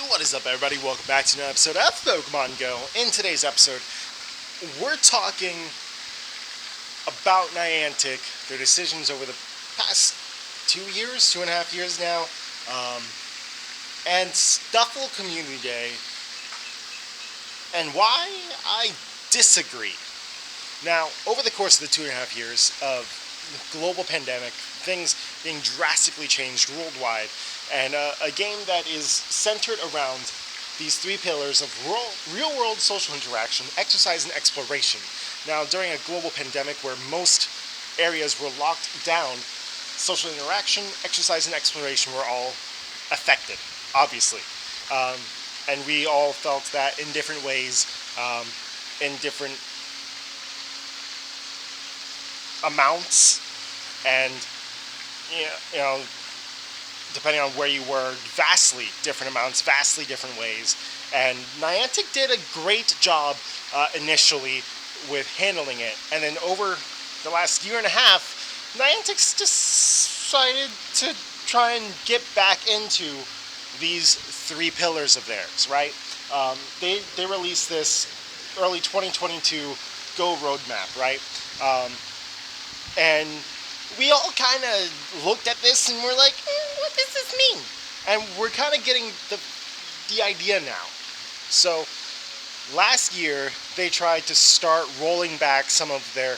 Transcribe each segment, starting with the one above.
What is up, everybody? Welcome back to another episode of Pokemon Go. In today's episode, we're talking about Niantic, their decisions over the past 2 years, 2.5 years now, and Stufful Community Day, and why I disagree. Now, over the course of the 2.5 years of the global pandemic, things being drastically changed worldwide, and a game that is centered around these three pillars of real-world social interaction, exercise, and exploration. Now, during a global pandemic where most areas were locked down, social interaction, exercise, and exploration were all affected, obviously. And we all felt that in different ways, in different amounts, and you know, depending on where you were, vastly different amounts, vastly different ways. And Niantic did a great job initially with handling it. And then over the last year and a half, Niantic's decided to try and get back into these three pillars of theirs, right? They released this early 2022 Go roadmap, right? And we all kind of looked at this and we're like, what does this mean? And we're kind of getting the idea now. So last year, they tried to start rolling back some of their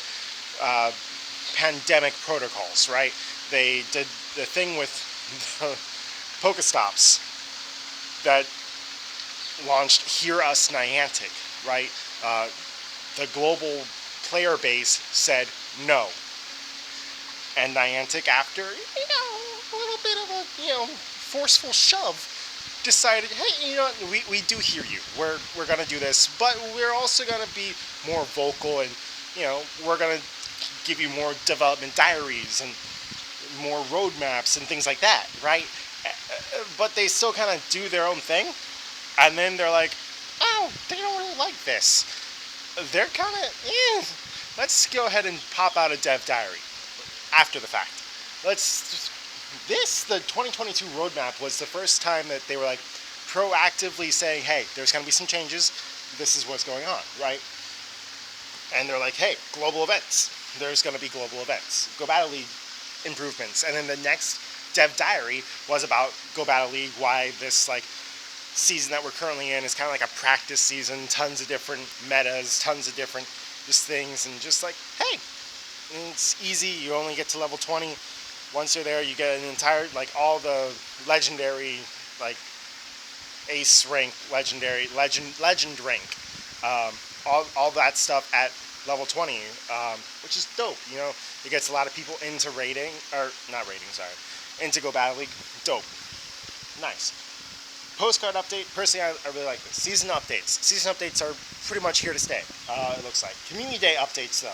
pandemic protocols, right? They did the thing with the Pokestops that launched Hear Us Niantic, right? The global player base said no. And Niantic, after, a little bit of a, forceful shove, decided, hey, we do hear you. We're going to do this, but we're also going to be more vocal and, we're going to give you more development diaries and more roadmaps and things like that, right? But they still kind of do their own thing. And then they're like, oh, they don't really like this. They're kind of, let's go ahead and pop out a dev diary. After the fact. The 2022 roadmap was the first time that they were like proactively saying, hey, there's going to be some changes. This is what's going on, right? And they're like, hey, global events. There's going to be global events. Go Battle League improvements. And then the next dev diary was about Go Battle League, why this season that we're currently in is kind of like a practice season, tons of different metas, tons of different just things, and just like, hey, it's easy. You only get to level 20. Once you're there, you get an entire, all the legendary, ace rank, legend rank. All that stuff at level 20, which is dope. It gets a lot of people into into Go Battle League. Dope. Nice. Postcard update. Personally, I really like this. Season updates. Season updates are pretty much here to stay, it looks like. Community Day updates, though.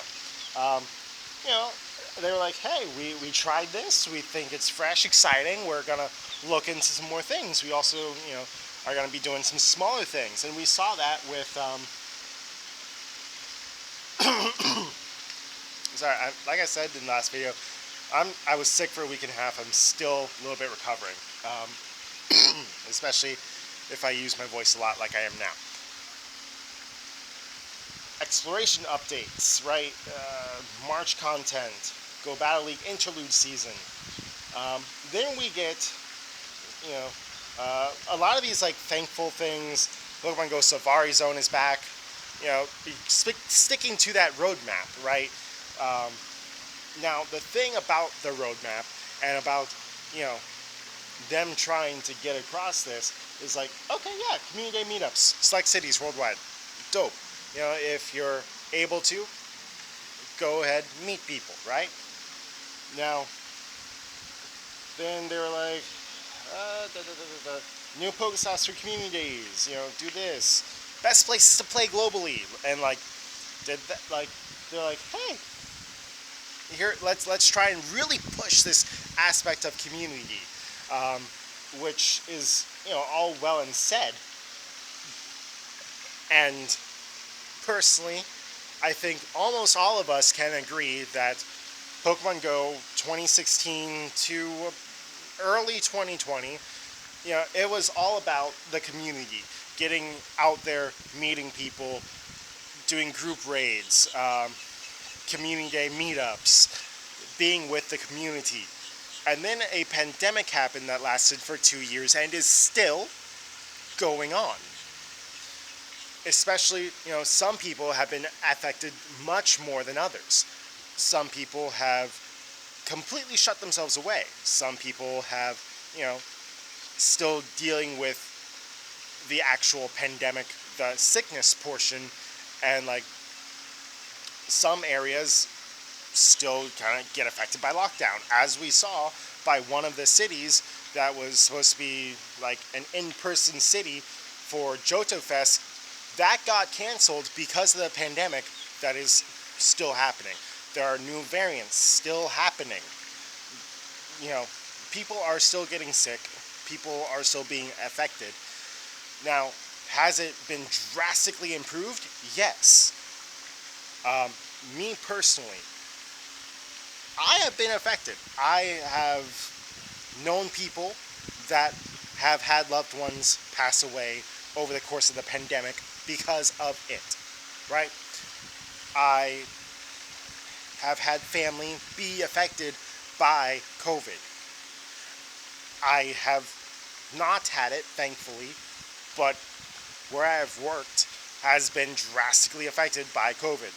They were like, hey, we tried this. We think it's fresh, exciting. We're going to look into some more things. We also, are going to be doing some smaller things. And we saw that with, sorry, like I said in the last video, I was sick for a week and a half. I'm still a little bit recovering, especially if I use my voice a lot like I am now. Exploration updates, right? March content, Go Battle League interlude season. Then we get, a lot of these thankful things. Pokemon Go Safari Zone is back. Sticking to that roadmap, right? Now the thing about the roadmap and about them trying to get across this is okay, yeah, community day meetups, select cities worldwide, dope. If you're able to, go ahead, meet people, right? Now, then they were like, new Pokestops for community days, do this. Best places to play globally. And, did that, they're like, hey, here, let's try and really push this aspect of community, which is, all well and said. And personally, I think almost all of us can agree that Pokemon Go 2016 to early 2020 it was all about the community, getting out there, meeting people, doing group raids, community day meetups, being with the community. And then a pandemic happened that lasted for 2 years and is still going on. Especially, some people have been affected much more than others. Some people have completely shut themselves away. Some people have, still dealing with the actual pandemic, the sickness portion, and like some areas still kind of get affected by lockdown, as we saw by one of the cities that was supposed to be like an in-person city for Johto Fest that got canceled because of the pandemic that is still happening. There are new variants still happening. People are still getting sick. People are still being affected. Now, has it been drastically improved? Yes. Me personally, I have been affected. I have known people that have had loved ones pass away over the course of the pandemic because of it, right? I have had family be affected by COVID. I have not had it, thankfully, but where I have worked has been drastically affected by COVID.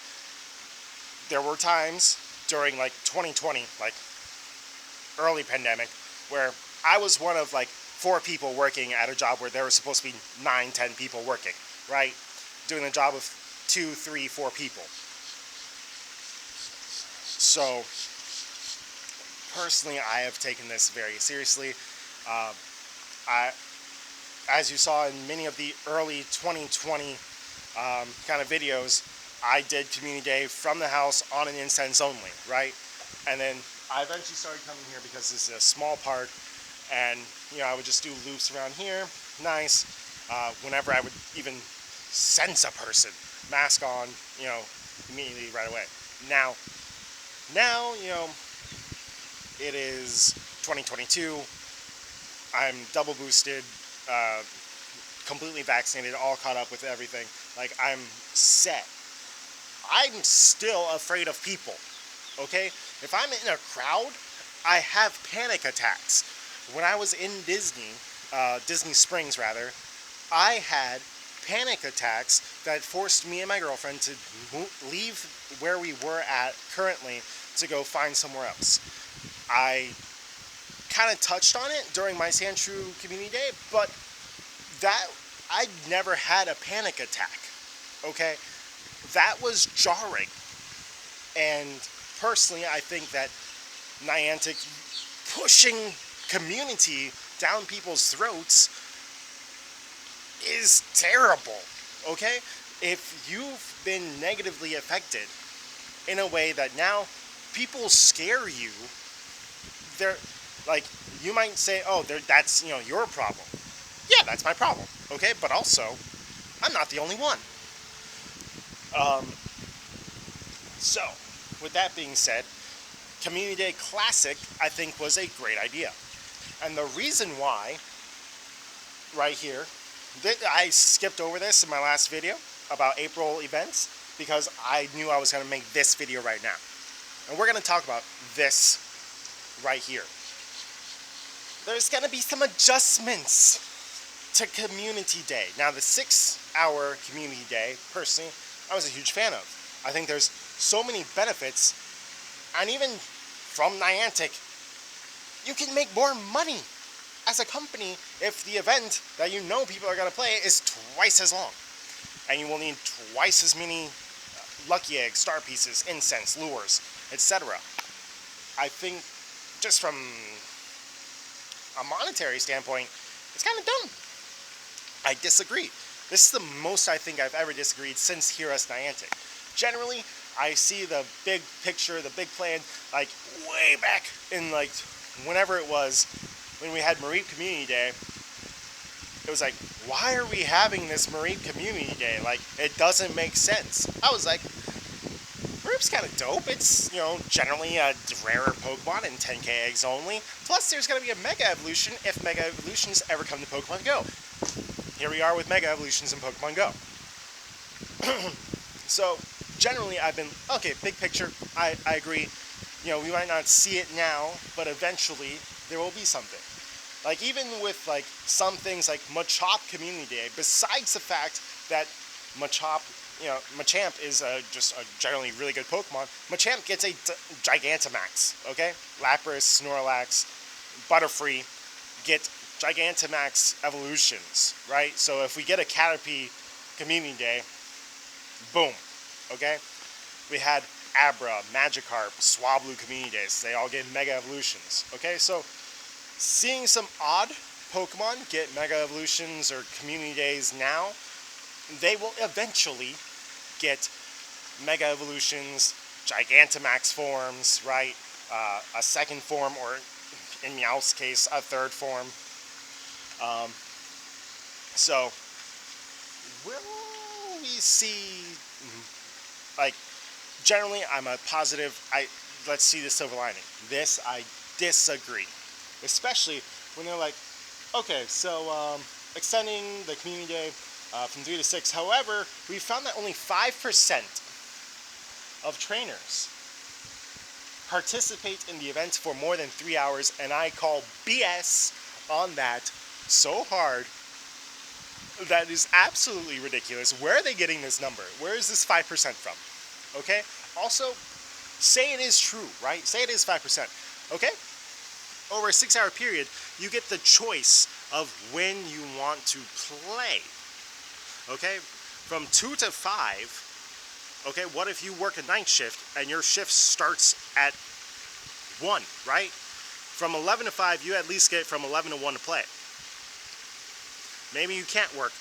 There were times during like 2020, like early pandemic, where I was one of like 4 people working at a job where there were supposed to be 9, 10 people working, right? Doing the job of 2, 3, 4 people. So, personally, I have taken this very seriously. As you saw in many of the early 2020 kind of videos, I did community day from the house on an incense only, right? And then I eventually started coming here because this is a small park, and I would just do loops around here, nice. Whenever I would even sense a person, mask on, immediately right away. Now, it is 2022. I'm double boosted, completely vaccinated, all caught up with everything. Like, I'm set. I'm still afraid of people, okay? If I'm in a crowd, I have panic attacks. When I was in Disney Springs rather, I had panic attacks that forced me and my girlfriend to leave where we were at currently to go find somewhere else. I kind of touched on it during my Sandshrew Community Day, but that I never had a panic attack, okay? That was jarring. And personally, I think that Niantic pushing community down people's throats is terrible, okay? If you've been negatively affected in a way that now people scare you, they're like, you might say, oh, that's, your problem. Yeah, that's my problem, okay? But also, I'm not the only one. So, with that being said, Community Day Classic, I think, was a great idea. And the reason why, right here, I skipped over this in my last video about April events because I knew I was going to make this video right now. And we're going to talk about this right here. There's going to be some adjustments to Community Day. Now, the 6-hour Community Day, personally, I was a huge fan of. I think there's so many benefits, and even from Niantic, you can make more money as a company if the event that people are going to play is twice as long. And you will need twice as many lucky eggs, star pieces, incense, lures, etc. I think just from a monetary standpoint, it's kind of dumb. I disagree. This is the most I think I've ever disagreed since Hear Us Niantic. Generally, I see the big picture, the big plan, like way back in like whenever it was when we had Mareep Community Day. It was like, why are we having this Mareep Community Day? Like, it doesn't make sense. I was like, Mareep group's kind of dope. It's, generally a rarer Pokemon and 10k eggs only. Plus, there's going to be a Mega Evolution if Mega Evolutions ever come to Pokemon Go. Here we are with Mega Evolutions in Pokemon Go. So, generally, I've been, okay, big picture, I agree. We might not see it now, but eventually, there will be something. Like, even with, like, some things like Machop Community Day, besides the fact that Machamp is just a generally really good Pokemon, Machamp gets a Gigantamax, okay? Lapras, Snorlax, Butterfree get Gigantamax evolutions, right? So if we get a Caterpie Community Day, boom, okay? We had Abra, Magikarp, Swablu Community Days. They all get Mega Evolutions, okay? So seeing some odd Pokemon get Mega Evolutions or Community Days now, they will eventually get Mega Evolutions, Gigantamax forms, right? A second form, or in Meowth's case, a third form. So, will we see, like, generally I'm a positive, let's see the silver lining. This, I disagree. Especially when they're like, okay, so, extending the Community Day from 3 to 6. However, we found that only 5% of trainers participate in the event for more than 3 hours, and I call BS on that so hard. That is absolutely ridiculous. Where are they getting this number? Where is this 5% from? Okay? Also, say it is true, right? Say it is 5%. Okay? Over a 6-hour period, you get the choice of when you want to play. Okay? From 2 to 5, okay, what if you work a night shift and your shift starts at 1, right? From 11 to 5, you at least get from 11 to 1 to play. Maybe you can't work.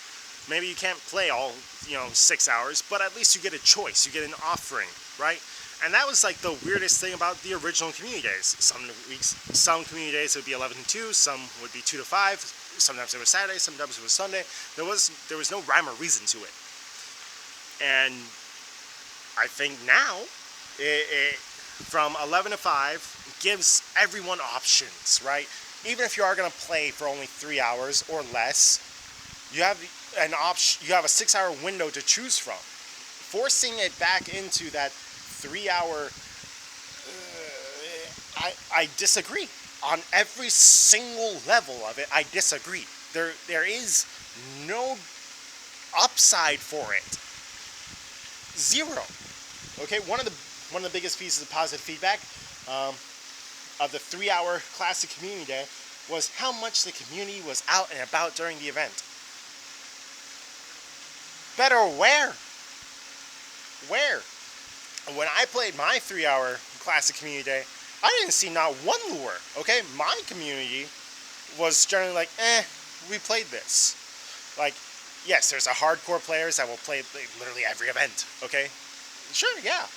Maybe you can't play all, 6 hours, but at least you get a choice. You get an offering, right? And that was like the weirdest thing about the original Community Days. Some weeks, some Community Days would be 11 to 2, some would be 2 to 5. Sometimes it was Saturday, sometimes it was Sunday. There was no rhyme or reason to it. And I think now, from 11 to 5, gives everyone options, right? Even if you are going to play for only 3 hours or less, you have an option. You have a 6-hour window to choose from. Forcing it back into that 3-hour, I disagree. On every single level of it, I disagree. There is no upside for it. Zero. Okay, one of the biggest pieces of positive feedback of the 3-hour Classic Community Day was how much the community was out and about during the event. Better where? Where? When I played my 3-hour Classic Community Day, I didn't see not one lure, okay? My community was generally like, we played this. Like, yes, there's a hardcore players that will play literally every event, okay? Sure, yeah.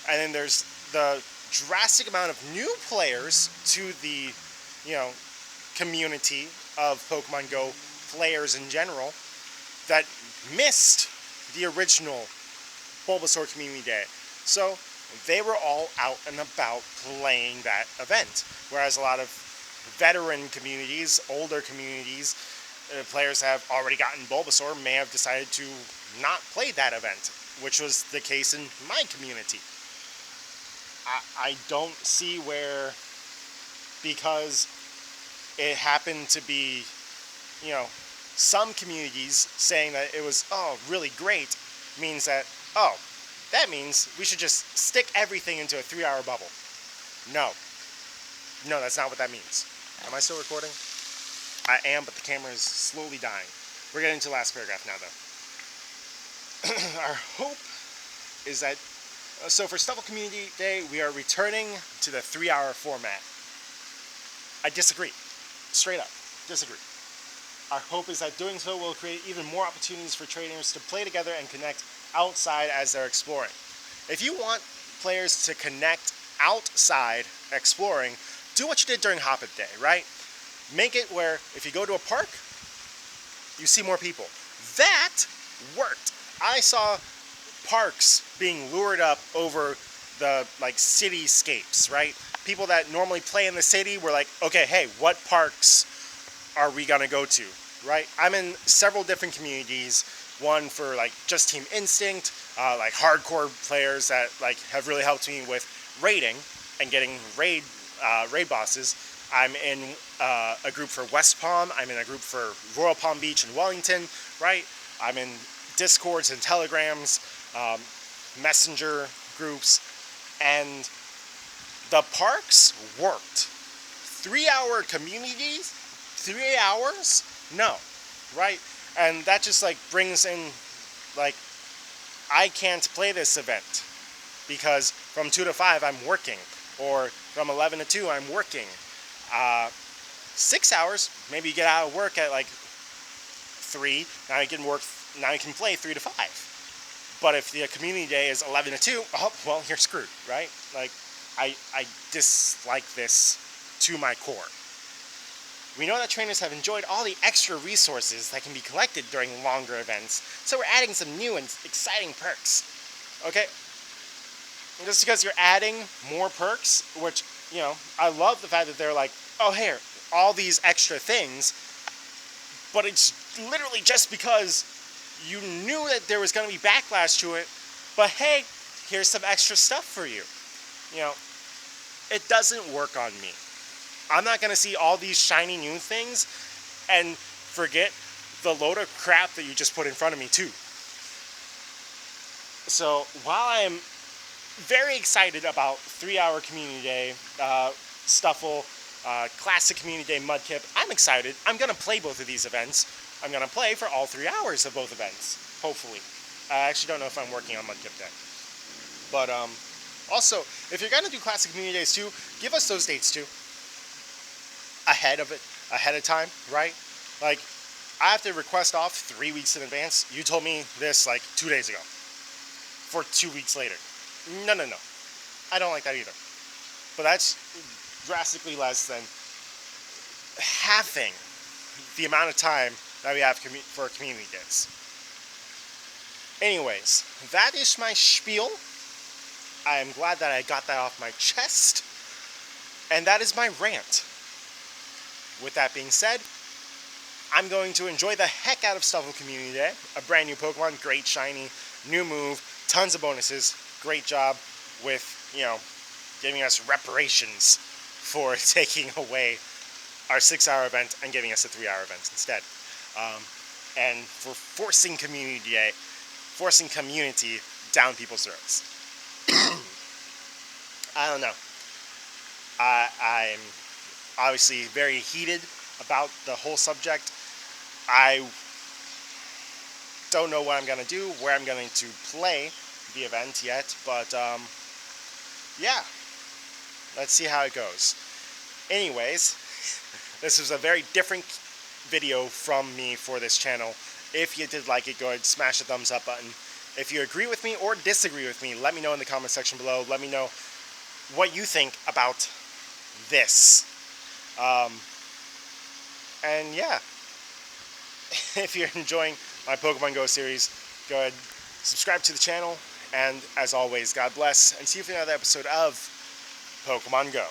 And then there's the drastic amount of new players to the, community of Pokemon Go players in general that missed the original Bulbasaur Community Day. So they were all out and about playing that event. Whereas a lot of veteran communities, older communities, players have already gotten Bulbasaur may have decided to not play that event, which was the case in my community. I don't see where, because it happened to be, some communities saying that it was, really great, means that, that means we should just stick everything into a 3-hour bubble. No, that's not what that means. Am I still recording? I am, but the camera is slowly dying. We're getting to the last paragraph now, though. Our hope is that, so for Stufful Community Day, we are returning to the 3-hour format. I disagree. Straight up, disagree. Our hope is that doing so will create even more opportunities for trainers to play together and connect outside as they're exploring. If you want players to connect outside exploring, do what you did during Hoppet Day, right? Make it where if you go to a park, you see more people. That worked. I saw parks being lured up over the like cityscapes, right? People that normally play in the city were like, okay, hey, what parks are we gonna go to, right? I'm in several different communities. One for like just Team Instinct, like hardcore players that like have really helped me with raiding and getting raid bosses. I'm in a group for West Palm. I'm in a group for Royal Palm Beach and Wellington, right? I'm in Discords and Telegrams, messenger groups, and the parks worked. 3-hour communities, 3 hours? No, right? And that just like brings in, like, I can't play this event because from 2 to 5 I'm working, or from 11 to 2 I'm working. 6 hours, maybe you get out of work at like 3. Now you can work. Now you can play 3 to 5. But if the community day is 11 to 2, oh well, you're screwed, right? Like, I dislike this to my core. We know that trainers have enjoyed all the extra resources that can be collected during longer events, so we're adding some new and exciting perks. Okay? Just because you're adding more perks, which, you know, I love the fact that they're like, oh, here, all these extra things, but it's literally just because you knew that there was going to be backlash to it, but hey, here's some extra stuff for you. You know, it doesn't work on me. I'm not going to see all these shiny new things and forget the load of crap that you just put in front of me too. So while I am very excited about 3-hour community day, Stufful, classic community day Mudkip, I'm excited. I'm going to play both of these events. I'm going to play for all 3 hours of both events, hopefully. I actually don't know if I'm working on Mudkip Day. But also, if you're going to do classic community days too, give us those dates too. Ahead of time, right? Like, I have to request off 3 weeks in advance. You told me this like 2 days ago. For 2 weeks later. No. I don't like that either. But that's drastically less than halving the amount of time that we have for community days. Anyways, that is my spiel. I am glad that I got that off my chest. And that is my rant. With that being said, I'm going to enjoy the heck out of Stufful Community Day. A brand new Pokemon, great shiny, new move, tons of bonuses. Great job with, you know, giving us reparations for taking away our 6-hour event and giving us a 3-hour event instead. And for forcing community down people's throats. I don't know. I'm obviously very heated about the whole subject. I don't know what I'm going to do, where I'm going to play the event yet, but yeah, let's see how it goes. Anyways, this was a very different video from me for this channel. If you did like it, go ahead and smash the thumbs up button. If you agree with me or disagree with me, let me know in the comment section below. Let me know what you think about this. And yeah, if you're enjoying my Pokemon Go series, go ahead, subscribe to the channel, and as always, God bless, and see you for another episode of Pokemon Go.